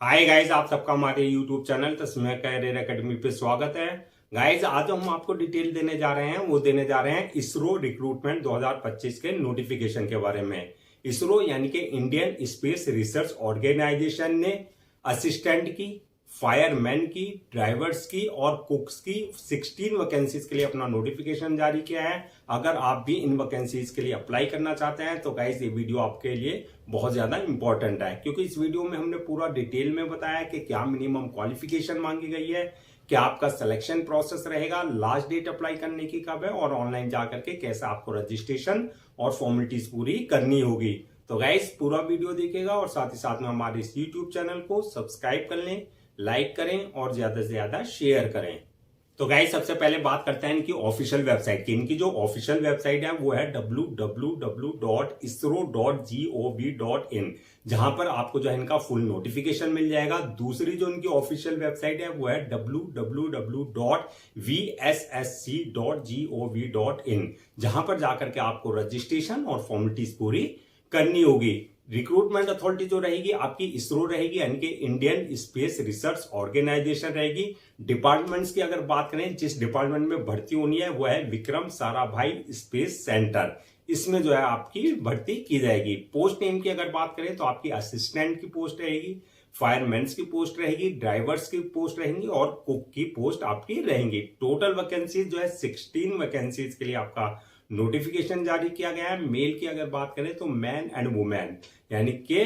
Hi guys, आप सबका हमारे यूट्यूब चैनल तस्मीर कैरियर एकेडमी पे स्वागत है। गाइज, आज हम आपको डिटेल देने जा रहे हैं, वो देने जा रहे हैं इसरो रिक्रूटमेंट 2025 के नोटिफिकेशन के बारे में। इसरो यानी कि इंडियन स्पेस रिसर्च ऑर्गेनाइजेशन ने असिस्टेंट की, फायरमैन की, ड्राइवर्स की और कुक्स की 16 वैकेंसीज के लिए अपना नोटिफिकेशन जारी किया है। अगर आप भी इन वैकेंसीज के लिए अप्लाई करना चाहते हैं तो गाइस ये वीडियो आपके लिए बहुत ज्यादा इंपॉर्टेंट है, क्योंकि इस वीडियो में हमने पूरा डिटेल में बताया कि क्या मिनिमम क्वालिफिकेशन मांगी गई है, क्या आपका सिलेक्शन प्रोसेस रहेगा, लास्ट डेट अप्लाई करने की कब है और ऑनलाइन जाकर के कैसे आपको रजिस्ट्रेशन और फॉर्मेलिटीज पूरी करनी होगी। तो गाइस पूरा वीडियो देखिएगा और साथ ही साथ में हमारे इस यूट्यूब चैनल को सब्सक्राइब कर लें, लाइक करें और ज्यादा से ज्यादा शेयर करें। तो गाइस सबसे पहले बात करते हैं इनकी ऑफिशियल वेबसाइट की। इनकी जो ऑफिशियल वेबसाइट है वो है www.isro.gov.in, जहां पर आपको जो है इनका फुल नोटिफिकेशन मिल जाएगा। दूसरी जो इनकी ऑफिशियल वेबसाइट है वो है www.vssc.gov.in, जहां पर जाकर के आपको रजिस्ट्रेशन और फॉर्मेलिटीज पूरी करनी होगी। रिक्रूटमेंट अथॉरिटी जो रहेगी आपकी इसरो रहेगी, यानी कि इंडियन स्पेस रिसर्च ऑर्गेनाइजेशन रहेगी। डिपार्टमेंट्स की अगर बात करें, जिस डिपार्टमेंट में भर्ती होनी है वो है विक्रम साराभाई स्पेस सेंटर। इसमें जो है आपकी भर्ती की जाएगी। पोस्ट नेम की अगर बात करें तो आपकी असिस्टेंट की पोस्ट रहेगी, फायरमैन्स की पोस्ट रहेगी, ड्राइवर्स की पोस्ट रहेंगी और कुक की पोस्ट आपकी रहेंगी। टोटल वैकेंसीज जो है 16 वैकेंसीज के लिए आपका नोटिफिकेशन जारी किया गया है। मेल की अगर बात करें तो मैन एंड वुमेन, यानी कि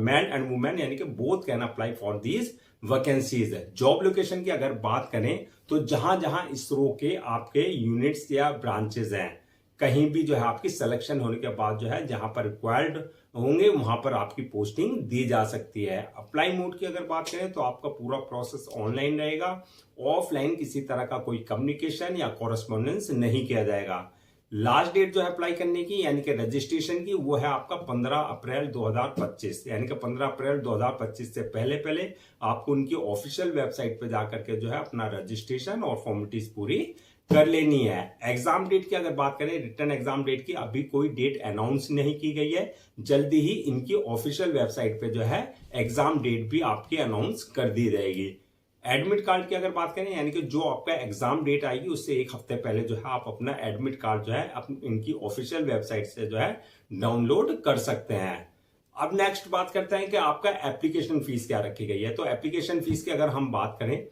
मैन एंड वुमेन यानी कि both can apply for these vacancies है। जॉब लोकेशन की अगर बात करें तो जहां जहां इसरो के आपके यूनिट्स या ब्रांचेस हैं, कहीं भी जो है आपकी सिलेक्शन होने के बाद जो है जहां पर रिक्वायर्ड होंगे वहां पर आपकी पोस्टिंग दी जा सकती है। अप्लाई मोड की अगर बात करें तो आपका पूरा प्रोसेस ऑनलाइन रहेगा। ऑफलाइन किसी तरह का कोई कम्युनिकेशन या कॉरेस्पॉन्डेंस नहीं किया जाएगा। लास्ट डेट जो है अप्लाई करने की यानी कि रजिस्ट्रेशन की वो है आपका 15 अप्रैल 2025, यानी कि 15 अप्रैल 2025 से पहले पहले आपको उनकी ऑफिशियल वेबसाइट पे जाकर के जो है अपना रजिस्ट्रेशन और फॉर्मेलिटीज पूरी कर लेनी है। एग्जाम डेट की अगर बात करें, रिटर्न एग्जाम डेट की अभी कोई डेट अनाउंस नहीं की गई है। जल्दी ही इनकी ऑफिशियल वेबसाइट पे जो है एग्जाम डेट भी आपकी अनाउंस कर दी जाएगी। एडमिट कार्ड की अगर बात करें, यानी कि जो आपका एग्जाम डेट आएगी उससे एक हफ्ते पहले जो है आप अपना एडमिट कार्ड जो है इनकी ऑफिशियल वेबसाइट से जो है डाउनलोड कर सकते हैं। अब नेक्स्ट बात करते हैं कि आपका एप्लीकेशन फीस क्या रखी गई है। तो एप्लीकेशन फीस की अगर हम बात करें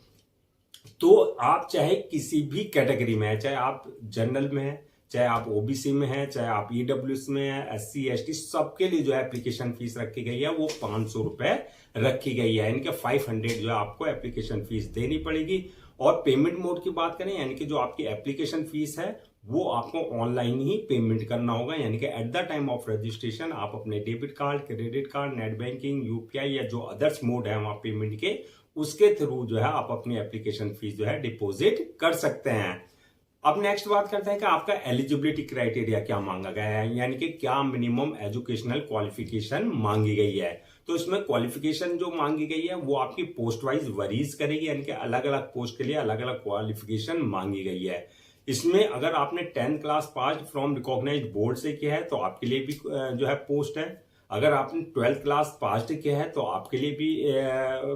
तो आप चाहे किसी भी कैटेगरी में है, चाहे आप जनरल में है, चाहे आप ओबीसी में है, चाहे आप ईडब्ल्यूएस में है, एससी एसटी, सबके लिए जो है एप्लीकेशन फीस रखी गई है वो 500 रुपए रखी गई है। यानी कि 500 जो है आपको एप्लीकेशन फीस देनी पड़ेगी। और पेमेंट मोड की बात करें, यानी कि जो आपकी एप्लीकेशन फीस है वो आपको ऑनलाइन ही पेमेंट करना होगा। यानी कि at the time of registration आप अपने debit card, credit card, net banking, UPI या जो अदर्स मोड है वहां पेमेंट के, उसके थ्रू जो है आप अपनी एप्लीकेशन फीस जो है डिपॉजिट कर सकते हैं। अब नेक्स्ट बात करते हैं कि आपका एलिजिबिलिटी क्राइटेरिया क्या मांगा गया है, यानी कि क्या मिनिमम एजुकेशनल क्वालिफिकेशन मांगी गई है। तो इसमें क्वालिफिकेशन जो मांगी गई है वो आपकी पोस्ट वाइज वरीज करेगी, यानी कि अलग अलग पोस्ट के लिए अलग अलग क्वालिफिकेशन मांगी गई है। इसमें अगर आपने 10th class pass from recognised board से किया है तो आपके लिए भी जो है पोस्ट है। अगर आपने 12th क्लास पास किया है तो आपके लिए भी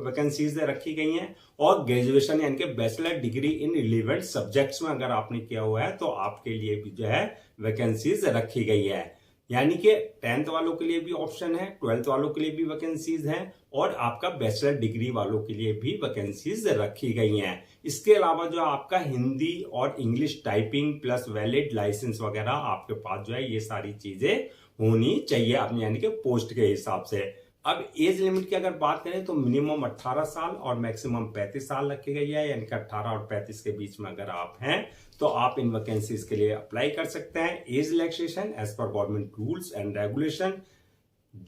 वैकेंसीज रखी गई हैं। और ग्रेजुएशन यानी कि bachelor degree in relevant subjects में अगर आपने किया हुआ है तो आपके लिए भी जो है वैकेंसीज रखी गई है। यानी कि 10th वालों के लिए भी ऑप्शन है, 12th वालों के लिए भी वैकेंसीज हैं और आपका बैचलर डिग्री वालों के लिए भी वैकेंसीज रखी गई हैं। इसके अलावा जो आपका हिंदी और English typing plus valid licence वगैरह आपके पास जो है ये सारी चीजें होनी चाहिए अपनी, यानी कि पोस्ट के हिसाब से। अब एज लिमिट की अगर बात करें तो मिनिमम 18 साल और मैक्सिमम 35 साल रखी गई है। यानी कि 18 और 35 के बीच में अगर आप हैं तो आप इन वैकेंसीज के लिए अप्लाई कर सकते हैं। एज रिलैक्सेशन एज पर गवर्नमेंट रूल्स एंड रेगुलेशन।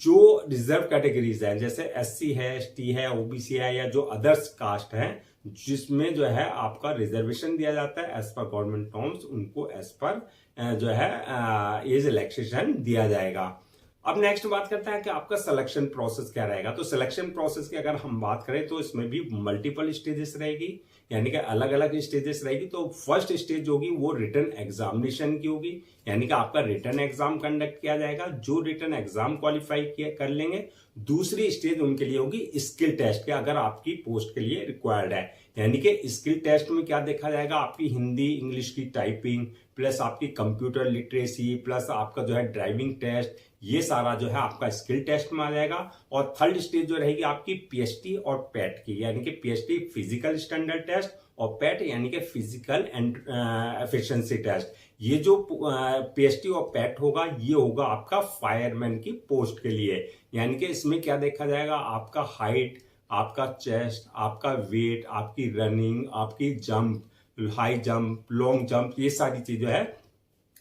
जो रिजर्व कैटेगरीज हैं जैसे एससी है, एसटी है, ओबीसी है या जो अदर्स कास्ट है जिसमें जो है आपका रिजर्वेशन दिया जाता है एज पर गवर्नमेंट नॉर्म्स, उनको एज पर जो है एज रिलैक्सेशन दिया जाएगा। अब नेक्स्ट बात करते हैं कि आपका सिलेक्शन प्रोसेस क्या रहेगा। तो सिलेक्शन प्रोसेस की अगर हम बात करें तो इसमें भी मल्टीपल स्टेजेस रहेगी, यानी कि अलग अलग स्टेजेस रहेगी। तो फर्स्ट स्टेज होगी वो रिटन एग्जामिनेशन की होगी, यानी कि आपका रिटन एग्जाम कंडक्ट किया जाएगा। जो रिटन एग्जाम क्वालिफाई कर लेंगे दूसरी स्टेज उनके लिए होगी स्किल टेस्ट के, अगर आपकी पोस्ट के लिए रिक्वायर्ड है। यानी कि स्किल टेस्ट में क्या देखा जाएगा, आपकी हिंदी इंग्लिश की टाइपिंग प्लस आपकी कंप्यूटर लिटरेसी प्लस आपका जो है ड्राइविंग टेस्ट, ये सारा जो है आपका स्किल टेस्ट में आ जाएगा। और थर्ड स्टेज जो रहेगी आपकी पीएचटी और पैट की, यानी कि पीएचटी फिजिकल स्टैंडर्ड टेस्ट और पैट यानी कि फिजिकल एंड एफिशिएंसी टेस्ट। ये जो पीएचटी और पैट होगा ये होगा आपका फायरमैन की पोस्ट के लिए। यानी कि इसमें क्या देखा जाएगा, आपका हाइट, आपका चेस्ट, आपका वेट, आपकी रनिंग, आपकी jump, high jump, long jump, ये सारी चीजें है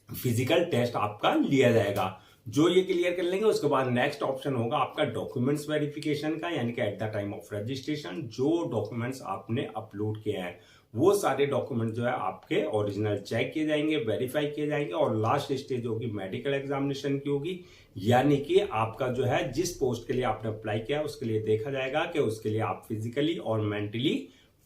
फिजिकल टेस्ट आपका लिया जाएगा। जो ये क्लियर कर लेंगे उसके बाद नेक्स्ट ऑप्शन होगा आपका डॉक्यूमेंट्स वेरिफिकेशन का, यानी कि at the time of registration जो डॉक्यूमेंट्स आपने अपलोड किए हैं वो सारे डॉक्यूमेंट जो है आपके ओरिजिनल चेक किए जाएंगे, वेरीफाई किए जाएंगे। और लास्ट स्टेज होगी मेडिकल एग्जामिनेशन की होगी, यानी कि आपका जो है जिस पोस्ट के लिए आपने अप्लाई किया उसके लिए देखा जाएगा कि उसके लिए आप फिजिकली और मेंटली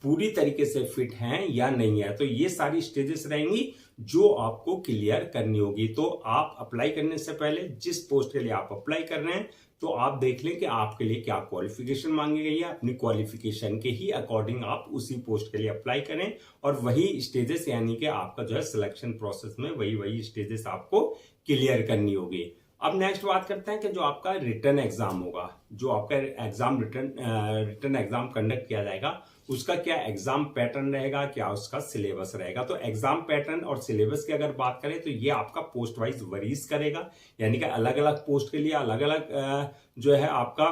पूरी तरीके से फिट हैं या नहीं है। तो ये सारी स्टेजेस रहेंगी जो आपको क्लियर करनी होगी। तो आप अप्लाई करने से पहले जिस पोस्ट के लिए आप अप्लाई कर रहे हैं तो आप देख लें कि आपके लिए क्या क्वालिफिकेशन मांगी गई है, अपनी क्वालिफिकेशन के ही अकॉर्डिंग आप उसी पोस्ट के लिए अप्लाई करें। और वही स्टेजेस यानी कि आपका जो है सिलेक्शन प्रोसेस में वही स्टेजेस आपको क्लियर करनी होगी। अब नेक्स्ट बात करते हैं कि जो आपका रिटर्न एग्जाम होगा, जो आपका एग्जाम रिटर्न एग्जाम कंडक्ट किया जाएगा उसका क्या एग्जाम पैटर्न रहेगा, क्या उसका सिलेबस रहेगा। तो एग्जाम पैटर्न और सिलेबस की अगर बात करें तो ये आपका पोस्ट वाइज वरीज करेगा, यानी कि अलग अलग पोस्ट के लिए अलग अलग जो है आपका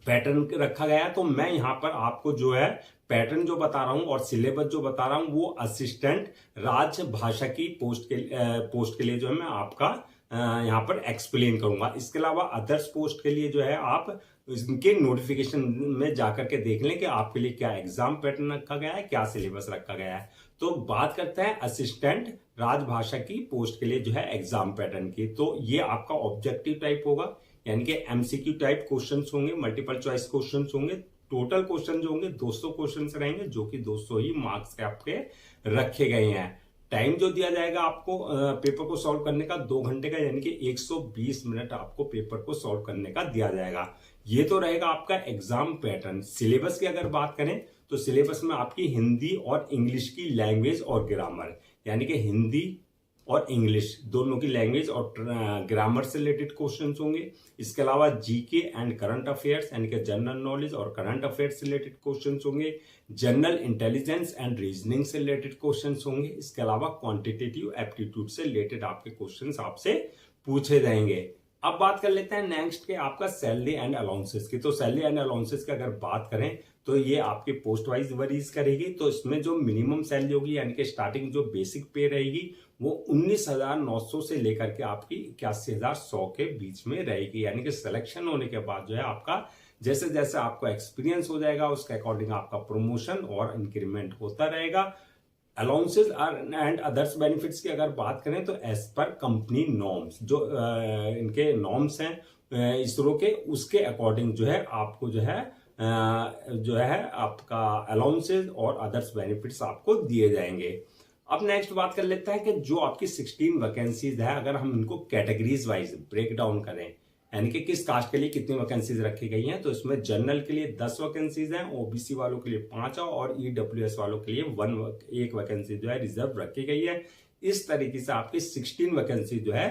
पैटर्न रखा गया है। तो मैं यहां पर आपको जो है पैटर्न जो बता रहा हूं और सिलेबस जो बता रहा हूं वो असिस्टेंट राजभाषा की पोस्ट के लिए जो है मैं आपका यहां पर एक्सप्लेन करूंगा। इसके अलावा अदर्स पोस्ट के लिए जो है आप इनके नोटिफिकेशन में जाकर के देख लें कि आपके लिए क्या एग्जाम पैटर्न रखा गया है, क्या सिलेबस रखा गया है। तो बात करते हैं असिस्टेंट राजभाषा की पोस्ट के लिए जो है एग्जाम पैटर्न की। तो ये आपका ऑब्जेक्टिव टाइप होगा, यानी कि एमसीक्यू टाइप क्वेश्चंस होंगे, मल्टीपल चॉइस क्वेश्चंस होंगे। टोटल क्वेश्चन जो होंगे 200 क्वेश्चन रहेंगे, जो कि 200 ही मार्क्स के आपके रखे गए हैं। टाइम जो दिया जाएगा आपको पेपर को सॉल्व करने का 2 घंटे का, यानी कि 120 मिनट आपको पेपर को सॉल्व करने का दिया जाएगा। ये तो रहेगा आपका एग्जाम पैटर्न। सिलेबस की अगर बात करें तो सिलेबस में आपकी हिंदी और इंग्लिश की लैंग्वेज और ग्रामर, यानी कि हिंदी और इंग्लिश दोनों की लैंग्वेज और ग्रामर से रिलेटेड क्वेश्चंस होंगे। इसके अलावा जीके एंड करंट अफेयर्स यानी कि जनरल नॉलेज और करंट अफेयर्स से रिलेटेड क्वेश्चंस होंगे। जनरल इंटेलिजेंस एंड रीजनिंग से रिलेटेड क्वेश्चंस होंगे। इसके अलावा क्वांटिटेटिव एप्टीट्यूड से रिलेटेड आपके क्वेश्चंस आपसे पूछे जाएंगे। अब बात कर लेते हैं नेक्स्ट के आपका सैलरी एंड अलाउंसेस की। तो सैलरी एंड अलाउंसेस की अगर बात करें तो ये आपके पोस्ट वाइज वरीज करेगी। तो इसमें जो मिनिमम सैलरी होगी यानी कि स्टार्टिंग जो बेसिक पे रहेगी वो 19,900 से लेकर के आपकी 81,100 के बीच में रहेगी। यानी कि सिलेक्शन होने के बाद जो है आपका जैसे जैसे आपको एक्सपीरियंस हो जाएगा उसके अकॉर्डिंग आपका प्रमोशन और इंक्रीमेंट होता रहेगा। अलाउंसेस एंड अदर्स बेनिफिट्स की अगर बात करें तो एज पर कंपनी नॉर्म्स, जो इनके नॉर्म्स हैं इसरो के, उसके अकॉर्डिंग जो है आपको जो है आपका अलाउंसेस और अदर्स बेनिफिट्स आपको दिए जाएंगे। अब नेक्स्ट बात कर लेते हैं कि जो आपकी 16 वैकेंसीज है अगर हम इनको कैटेगरीज वाइज ब्रेक डाउन करें, यानी कि किस कास्ट के लिए कितनी वैकेंसीज रखी गई हैं, तो इसमें जनरल के लिए 10 वैकेंसीज हैं, ओबीसी वालों के लिए 5 और ईडब्ल्यूएस वालों के लिए 1 वैकेंसी जो है रिजर्व रखी गई है। इस तरीके से आपकी 16 वैकेंसी जो है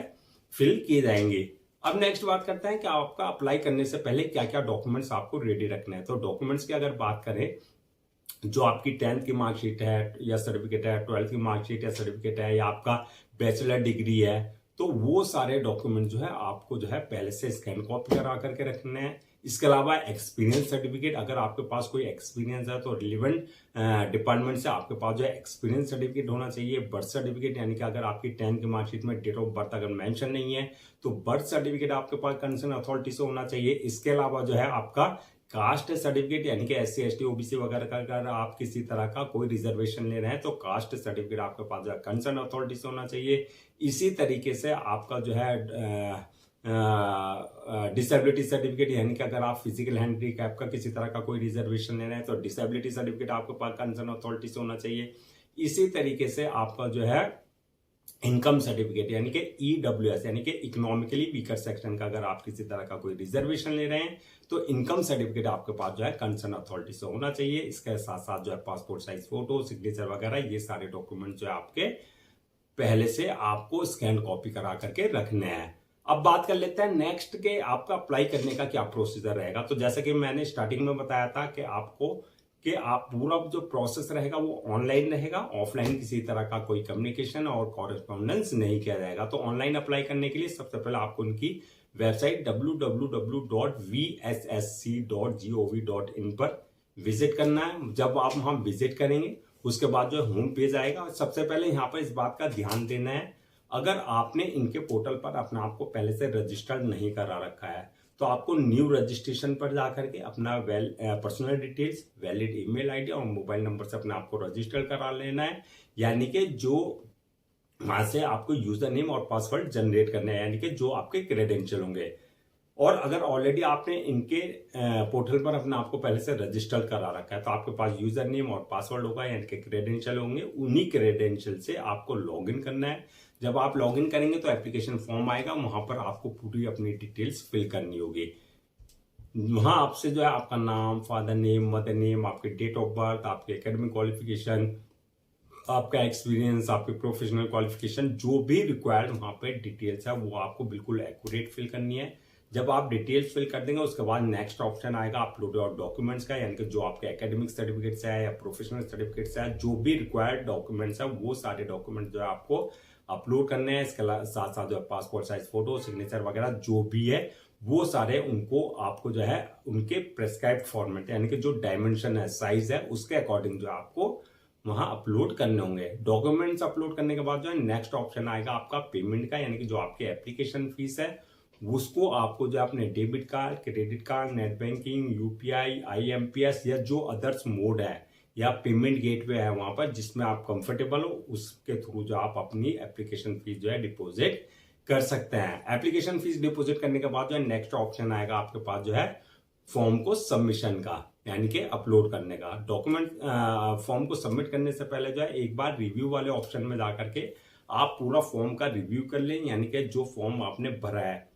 फिल की जाएंगी। अब नेक्स्ट बात करते हैं कि आपका अप्लाई करने से पहले क्या क्या डॉक्यूमेंट्स आपको रेडी रखना है। तो डॉक्यूमेंट्स की अगर बात करें, जो आपकी 10th की मार्कशीट है या सर्टिफिकेट है, 12th की मार्कशीट या सर्टिफिकेट है, या आपका बैचलर डिग्री है, तो वो सारे डॉक्यूमेंट जो है आपको जो है पहले से स्कैन कॉपी करा करके रखने हैं। इसके अलावा एक्सपीरियंस सर्टिफिकेट, अगर आपके पास कोई एक्सपीरियंस है तो रिलेवेंट डिपार्टमेंट से आपके पास जो है एक्सपीरियंस सर्टिफिकेट होना चाहिए। बर्थ सर्टिफिकेट, यानी कि अगर आपकी 10th की मार्कशीट में डेट ऑफ बर्थ अगर मेंशन नहीं है तो बर्थ सर्टिफिकेट आपके पास कंसर्न अथॉरिटी से होना चाहिए। इसके अलावा जो है आपका कास्ट सर्टिफिकेट, यानी कि SC ST OBC वगैरह का अगर आप किसी तरह का कोई रिजर्वेशन ले रहे हैं तो कास्ट सर्टिफिकेट आपके पास जो है कंसर्न अथॉरिटी से होना चाहिए। इसी तरीके से आपका जो है डिसेबिलिटी सर्टिफिकेट, यानी कि अगर आप फिजिकल हैंडीकैप का किसी तरह का कोई रिजर्वेशन ले रहे हैं तो डिसेबिलिटी सर्टिफिकेट आपके पास कंसर्न अथॉरिटी से होना चाहिए। इसी तरीके से आपका जो है इनकम सर्टिफिकेट यानी कि EWS यानी कि इकोनॉमिकली वीकर सेक्शन का अगर आप किसी तरह का कोई रिजर्वेशन ले रहे हैं तो इनकम सर्टिफिकेट आपके पास जो है कंसर्न अथॉरिटी से होना चाहिए। इसके साथ साथ जो है पासपोर्ट साइज फोटो, सिग्नेचर वगैरह ये सारे डॉक्यूमेंट जो है आपके पहले से आपको स्कैन कॉपी करा करके रखने हैं। अब बात कर लेते हैं नेक्स्ट के आपका अप्लाई करने का क्या प्रोसीजर रहेगा। तो जैसे कि मैंने स्टार्टिंग में बताया था कि आपको कि आप पूरा जो प्रोसेस रहेगा वो ऑनलाइन रहेगा, ऑफलाइन किसी तरह का कोई कम्युनिकेशन और कॉरेस्पॉन्डेंस नहीं किया जाएगा। तो ऑनलाइन अप्लाई करने के लिए सबसे पहले आपको उनकी वेबसाइट www.vssc.gov.in पर विजिट करना है। जब आप वहां विजिट करेंगे उसके बाद जो होम पेज आएगा, सबसे पहले यहाँ पर इस बात का ध्यान देना है, अगर आपने इनके पोर्टल पर अपने आप को पहले से रजिस्टर्ड नहीं करा रखा है तो आपको न्यू रजिस्ट्रेशन पर जाकर के अपना personal details, valid email ID और मोबाइल नंबर से अपने आप को रजिस्टर करा लेना है। यानी कि जो वहां से आपको यूजर नेम और पासवर्ड जनरेट करना है, यानी कि जो आपके क्रेडेंशियल होंगे। और अगर ऑलरेडी आपने इनके पोर्टल पर अपने आप को पहले से रजिस्टर करा रखा है तो आपके पास यूजर नेम और पासवर्ड होगा यानी कि क्रेडेंशियल होंगे। उन्हीं क्रेडेंशियल से आपको लॉगिन करना है। जब आप लॉगिन करेंगे तो एप्लीकेशन फॉर्म आएगा, वहां पर आपको पूरी अपनी डिटेल्स फिल करनी होगी। वहां आपसे जो है आपका नाम, फादर नेम, मदर नेम, आपके डेट ऑफ बर्थ, आपके एकेडमिक क्वालिफिकेशन, आपका एक्सपीरियंस, आपके प्रोफेशनल क्वालिफिकेशन, जो भी रिक्वायर्ड वहां पे डिटेल्स है वो आपको बिल्कुल एक्यूरेट फिल करनी है। जब आप डिटेल्स फिल कर देंगे उसके बाद नेक्स्ट ऑप्शन आएगा अपलोड और डॉक्यूमेंट्स का, यानी कि जो आपके एकेडमिक सर्टिफिकेट्स है या प्रोफेशनल सर्टिफिकेट्स है, जो भी रिक्वायर्ड डॉक्यूमेंट्स है वो सारे डॉक्यूमेंट जो है आपको अपलोड करने हैं। इसके साथ साथ जो है पासपोर्ट साइज फोटो, सिग्नेचर वगैरह जो भी है वो सारे उनको आपको जो है उनके प्रेस्क्राइब्ड फॉर्मेट यानी कि जो डायमेंशन है, साइज है, उसके अकॉर्डिंग जो है आपको वहां अपलोड करने होंगे। डॉक्यूमेंट्स अपलोड करने के बाद जो है नेक्स्ट ऑप्शन आएगा आपका पेमेंट का, यानी कि जो आपकी एप्लीकेशन फीस है उसको आपको जो अपने debit card, credit card, net banking, UPI, IMPS या जो अदर्स मोड है या पेमेंट गेटवे है वहां पर जिसमें आप कंफर्टेबल हो उसके थ्रू जो आप अपनी एप्लीकेशन फीस जो है डिपॉजिट कर सकते हैं। एप्लीकेशन फीस डिपॉजिट करने के बाद जो है नेक्स्ट ऑप्शन आएगा आपके पास जो है फॉर्म को सबमिशन का, यानी कि अपलोड करने का। डॉक्यूमेंट फॉर्म को सबमिट करने से पहले जो है एक बार रिव्यू वाले ऑप्शन में जाकर के आप पूरा फॉर्म का रिव्यू कर लें, यानी कि जो फॉर्म आपने भरा है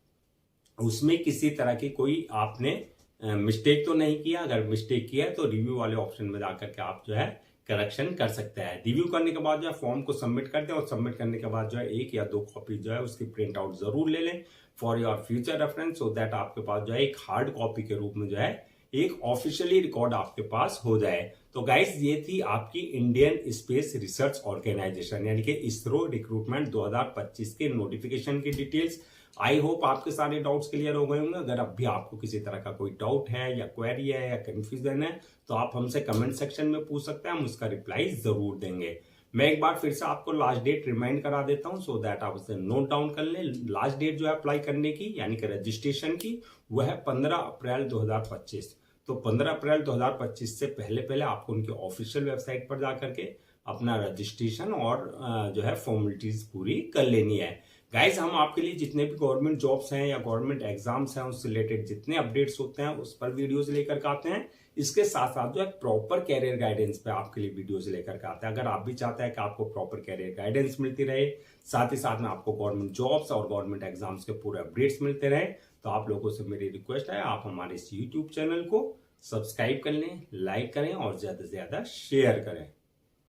उसमें किसी तरह की कोई आपने मिस्टेक तो नहीं किया। अगर मिस्टेक किया है तो रिव्यू वाले ऑप्शन में जाकर के आप जो है करेक्शन कर सकते हैं। रिव्यू करने के बाद जो है फॉर्म को सबमिट कर दें और सबमिट करने के बाद जो है 1 या 2 कॉपी जो है उसकी प्रिंट आउट जरूर ले लें for your future reference, so that आपके पास जो है एक हार्ड कॉपी के रूप में जो है एक ऑफिशियली रिकॉर्ड आपके पास हो जाए। तो गाइस ये थी आपकी इंडियन स्पेस रिसर्च ऑर्गेनाइजेशन यानी कि इसरो रिक्रूटमेंट 2025 के नोटिफिकेशन की डिटेल्स। आई होप आपके सारे डाउट्स क्लियर हो गए होंगे। अगर अब भी आपको किसी तरह का कोई डाउट है या क्वेरी है या कंफ्यूजन है तो आप हमसे कमेंट सेक्शन में पूछ सकते हैं, हम उसका रिप्लाई जरूर देंगे। मैं एक बार फिर से आपको लास्ट डेट रिमाइंड करा देता हूं सो दैट आप उसे नोट डाउन कर लें। लास्ट डेट जो है अप्लाई करने की यानी कि रजिस्ट्रेशन की वह है 15 अप्रैल 2025। तो 15 अप्रैल 2025 से पहले पहले आपको उनकी ऑफिशियल वेबसाइट पर जाकर के अपना रजिस्ट्रेशन और जो है फॉर्मेलिटीज पूरी कर लेनी है। गाइज हम आपके लिए जितने भी गवर्नमेंट जॉब्स हैं या गवर्नमेंट एग्जाम्स हैं उससे रिलेटेड जितने अपडेट्स होते हैं उस पर वीडियोस लेकर के आते हैं। इसके साथ साथ जो है प्रॉपर कैरियर गाइडेंस पे आपके लिए वीडियोस लेकर के आते हैं। अगर आप भी चाहते हैं कि आपको प्रॉपर कैरियर गाइडेंस मिलती रहे, साथ ही साथ में आपको गवर्नमेंट जॉब्स और गवर्नमेंट एग्जाम्स के पूरे अपडेट्स मिलते रहे, तो आप लोगों से मेरी रिक्वेस्ट है आप हमारे इस यूट्यूब चैनल को सब्सक्राइब कर लें, लाइक करें और ज्यादा से ज्यादा शेयर करें।